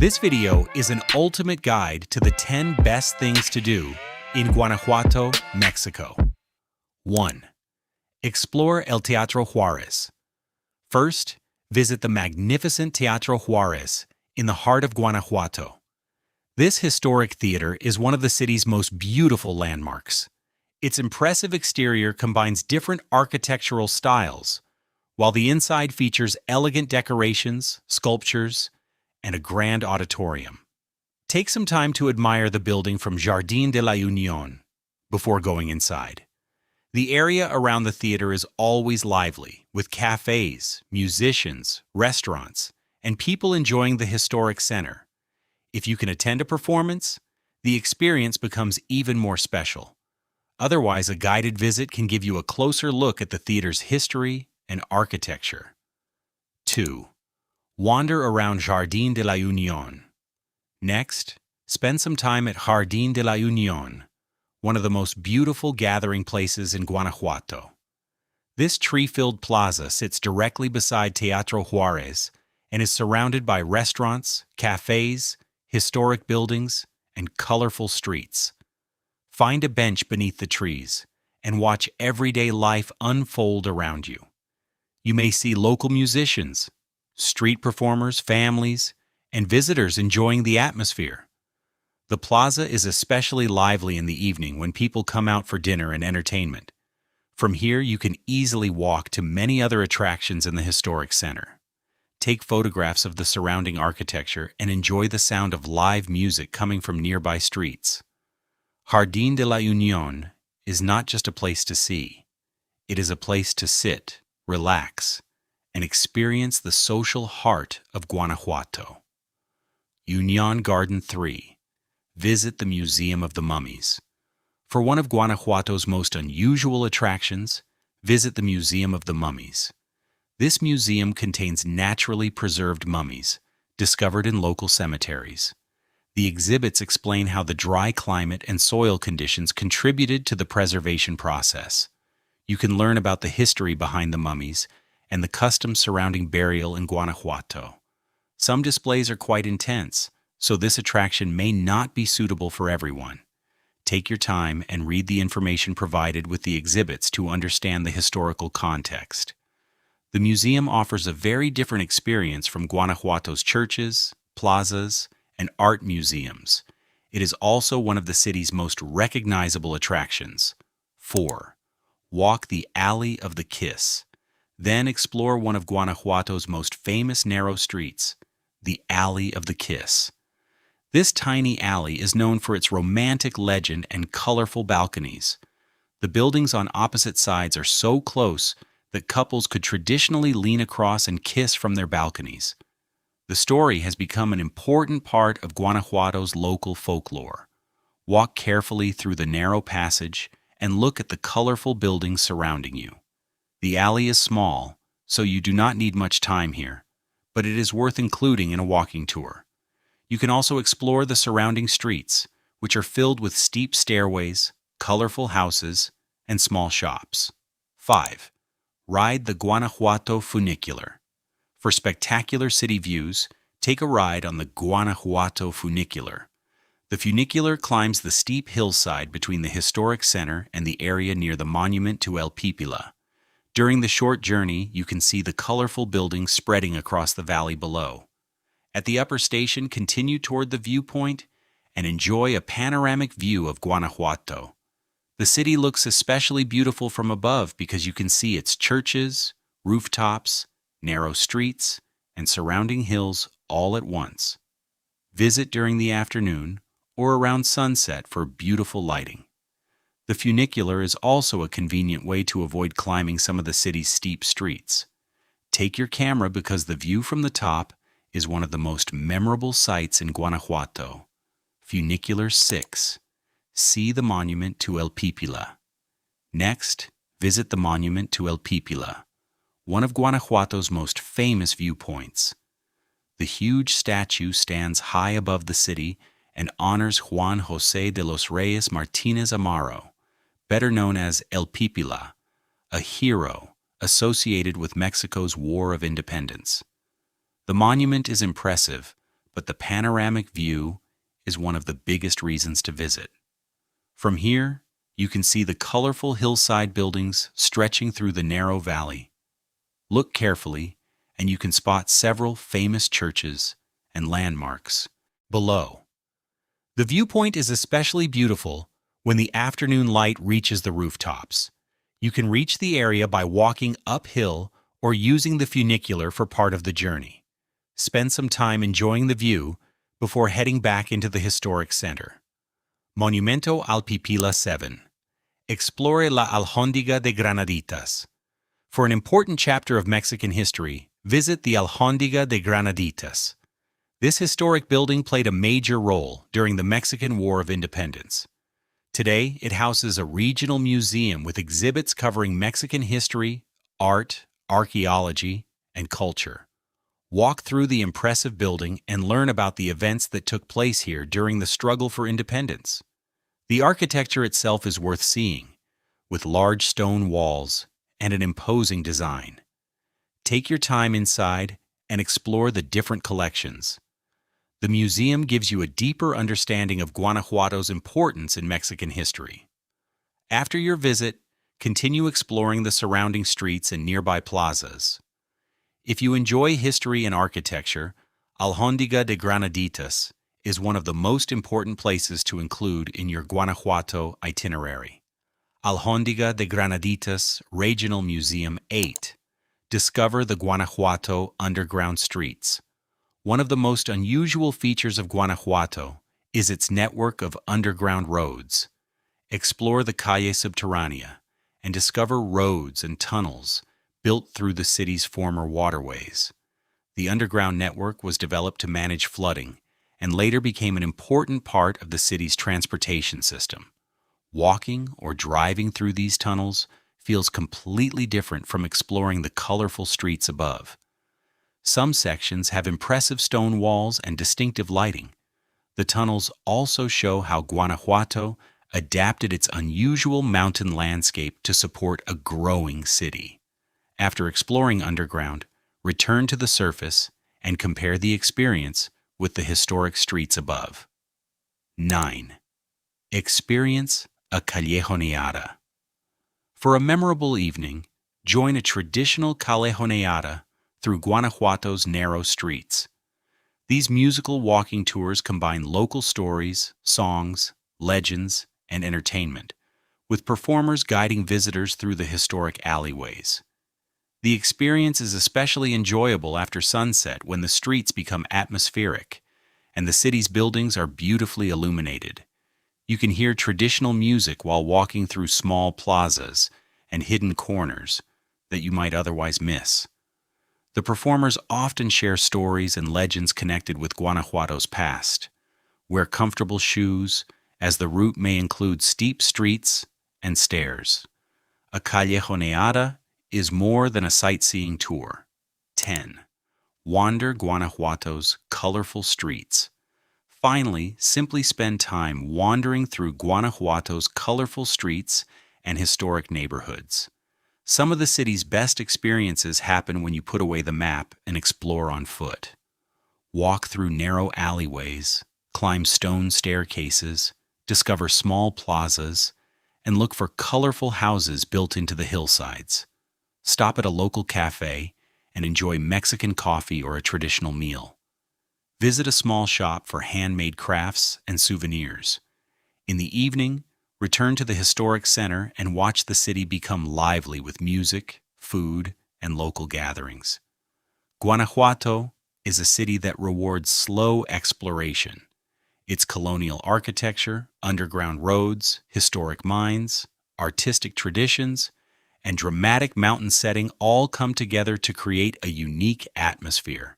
This video is an ultimate guide to the 10 best things to do in Guanajuato, Mexico. 1. Explore El Teatro Juárez. First, visit the magnificent Teatro Juárez in the heart of Guanajuato. This historic theater is one of the city's most beautiful landmarks. Its impressive exterior combines different architectural styles, while the inside features elegant decorations, sculptures, and a grand auditorium. Take some time to admire the building from Jardín de la Unión before going inside. The area around the theater is always lively, with cafes, musicians, restaurants, and people enjoying the historic center. If you can attend a performance, the experience becomes even more special. Otherwise, a guided visit can give you a closer look at the theater's history and architecture. 2. Wander around Jardín de la Unión. Next, spend some time at Jardín de la Unión, one of the most beautiful gathering places in Guanajuato. This tree-filled plaza sits directly beside Teatro Juárez and is surrounded by restaurants, cafes, historic buildings, and colorful streets. Find a bench beneath the trees and watch everyday life unfold around you. You may see local musicians, street performers, families, and visitors enjoying the atmosphere. The plaza is especially lively in the evening when people come out for dinner and entertainment. From here, you can easily walk to many other attractions in the historic center. Take photographs of the surrounding architecture and enjoy the sound of live music coming from nearby streets. Jardín de la Unión is not just a place to see. It is a place to sit, relax, and experience the social heart of Guanajuato. Unión Garden 3. Visit the Museum of the Mummies. For one of Guanajuato's most unusual attractions, visit the Museum of the Mummies. This museum contains naturally preserved mummies, discovered in local cemeteries. The exhibits explain how the dry climate and soil conditions contributed to the preservation process. You can learn about the history behind the mummies and the customs surrounding burial in Guanajuato. Some displays are quite intense, so this attraction may not be suitable for everyone. Take your time and read the information provided with the exhibits to understand the historical context. The museum offers a very different experience from Guanajuato's churches, plazas, and art museums. It is also one of the city's most recognizable attractions. 4. Walk the Alley of the Kiss. Then explore one of Guanajuato's most famous narrow streets, the Alley of the Kiss. This tiny alley is known for its romantic legend and colorful balconies. The buildings on opposite sides are so close that couples could traditionally lean across and kiss from their balconies. The story has become an important part of Guanajuato's local folklore. Walk carefully through the narrow passage and look at the colorful buildings surrounding you. The alley is small, so you do not need much time here, but it is worth including in a walking tour. You can also explore the surrounding streets, which are filled with steep stairways, colorful houses, and small shops. 5. Ride the Guanajuato Funicular. For spectacular city views, take a ride on the Guanajuato Funicular. The funicular climbs the steep hillside between the historic center and the area near the monument to El Pípila. During the short journey, you can see the colorful buildings spreading across the valley below. At the upper station, continue toward the viewpoint and enjoy a panoramic view of Guanajuato. The city looks especially beautiful from above because you can see its churches, rooftops, narrow streets, and surrounding hills all at once. Visit during the afternoon or around sunset for beautiful lighting. The funicular is also a convenient way to avoid climbing some of the city's steep streets. Take your camera because the view from the top is one of the most memorable sights in Guanajuato. Funicular 6. See the monument to El Pípila. Next, visit the monument to El Pípila, one of Guanajuato's most famous viewpoints. The huge statue stands high above the city and honors Juan José de los Reyes Martínez Amaro, better known as El Pípila, a hero associated with Mexico's War of Independence. The monument is impressive, but the panoramic view is one of the biggest reasons to visit. From here, you can see the colorful hillside buildings stretching through the narrow valley. Look carefully, and you can spot several famous churches and landmarks below. The viewpoint is especially beautiful when the afternoon light reaches the rooftops. You can reach the area by walking uphill or using the funicular for part of the journey. Spend some time enjoying the view before heading back into the historic center. Monumento al Pípila 7. Explore la Alhóndiga de Granaditas. For an important chapter of Mexican history, visit the Alhóndiga de Granaditas. This historic building played a major role during the Mexican War of Independence. Today, it houses a regional museum with exhibits covering Mexican history, art, archaeology, and culture. Walk through the impressive building and learn about the events that took place here during the struggle for independence. The architecture itself is worth seeing, with large stone walls and an imposing design. Take your time inside and explore the different collections. The museum gives you a deeper understanding of Guanajuato's importance in Mexican history. After your visit, continue exploring the surrounding streets and nearby plazas. If you enjoy history and architecture, Alhóndiga de Granaditas is one of the most important places to include in your Guanajuato itinerary. Alhóndiga de Granaditas Regional Museum 8. Discover the Guanajuato underground streets. One of the most unusual features of Guanajuato is its network of underground roads. Explore the Calle Subterránea and discover roads and tunnels built through the city's former waterways. The underground network was developed to manage flooding and later became an important part of the city's transportation system. Walking or driving through these tunnels feels completely different from exploring the colorful streets above. Some sections have impressive stone walls and distinctive lighting. The tunnels also show how Guanajuato adapted its unusual mountain landscape to support a growing city. After exploring underground, return to the surface and compare the experience with the historic streets above. 9. Experience a callejoneada. For a memorable evening, join a traditional callejoneada through Guanajuato's narrow streets. These musical walking tours combine local stories, songs, legends, and entertainment, with performers guiding visitors through the historic alleyways. The experience is especially enjoyable after sunset when the streets become atmospheric and the city's buildings are beautifully illuminated. You can hear traditional music while walking through small plazas and hidden corners that you might otherwise miss. The performers often share stories and legends connected with Guanajuato's past. Wear comfortable shoes, as the route may include steep streets and stairs. A callejoneada is more than a sightseeing tour. 10. Wander Guanajuato's colorful streets. Finally, simply spend time wandering through Guanajuato's colorful streets and historic neighborhoods. Some of the city's best experiences happen when you put away the map and explore on foot. Walk through narrow alleyways, climb stone staircases, discover small plazas, and look for colorful houses built into the hillsides. Stop at a local cafe and enjoy Mexican coffee or a traditional meal. Visit a small shop for handmade crafts and souvenirs. In the evening, return to the historic center and watch the city become lively with music, food, and local gatherings. Guanajuato is a city that rewards slow exploration. Its colonial architecture, underground roads, historic mines, artistic traditions, and dramatic mountain setting all come together to create a unique atmosphere.